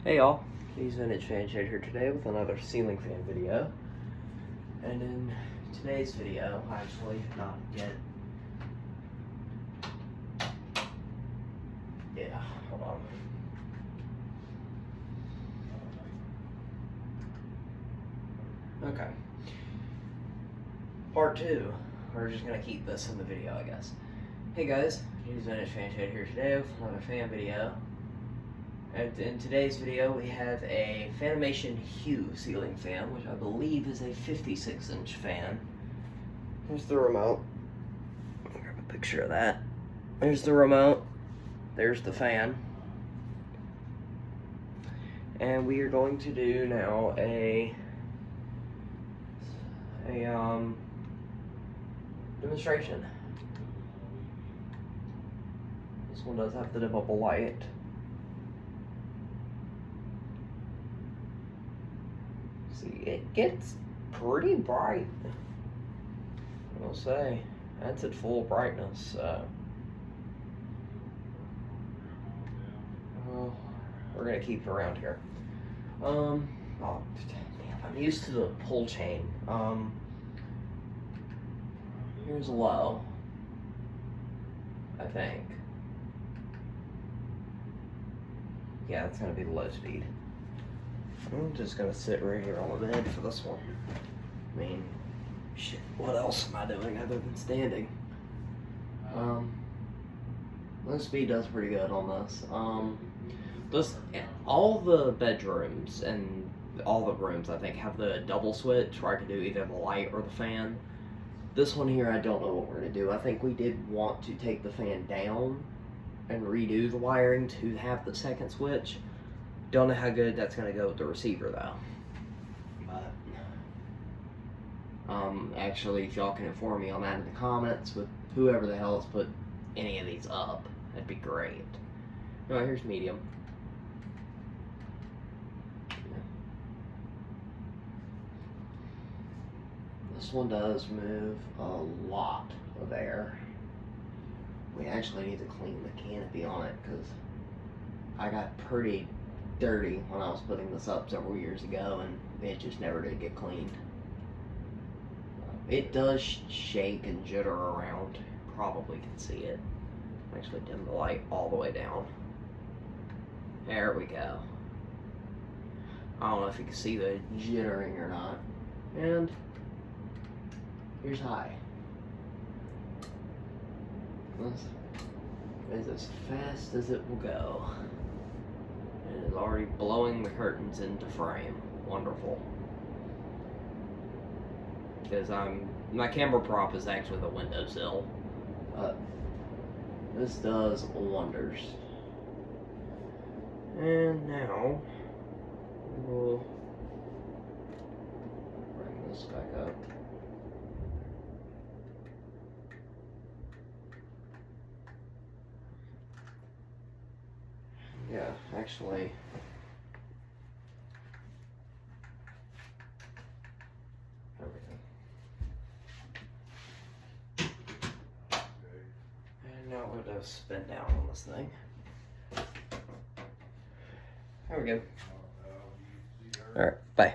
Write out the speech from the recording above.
Hey y'all, Keys Vintage Fan Shade here today with another ceiling fan video. And in today's video, I actually did not get... Yeah, hold on. Okay. Part 2. We're just gonna keep this in the video, I guess. Hey guys, Keys Vintage Fan Shade here today with another fan video. And in today's video, we have a Fanimation Hue ceiling fan, which I believe is a 56-inch fan. Here's the remote. I'll grab a picture of that. There's the remote. There's the fan. And we are going to do now a demonstration. This one does have the dimmable light. See, it gets pretty bright, I'll say. That's at full brightness, so. Well, we're gonna keep it around here. Oh, damn, I'm used to the pull chain. Here's low, I think. Yeah, it's gonna be the low speed. I'm just gonna sit right here on the bed for this one. I mean, shit, what else am I doing other than standing? The speed does pretty good on this. All the bedrooms and all the rooms, I think, have the double switch where I can do either the light or the fan. This one here, I don't know what we're gonna do. I think we did want to take the fan down and redo the wiring to have the second switch. Don't know how good that's gonna go with the receiver though. But actually, if y'all can inform me on that in the comments with whoever the hell has put any of these up, that'd be great. No, here's medium. This one does move a lot of air. We actually need to clean the canopy on it because I got pretty dirty when I was putting this up several years ago and it just never did get cleaned. It does shake and jitter around. Probably can see it. Actually dim the light all the way down. There we go. I don't know if you can see the jittering or not. And here's high. This is as fast as it will go. It is already blowing the curtains into frame. Wonderful. Because my camera prop is actually the windowsill. This does wonders. And now we'll bring this back up. Yeah, actually, there we go. And now we'll just spin down on this thing. There we go. Alright, bye.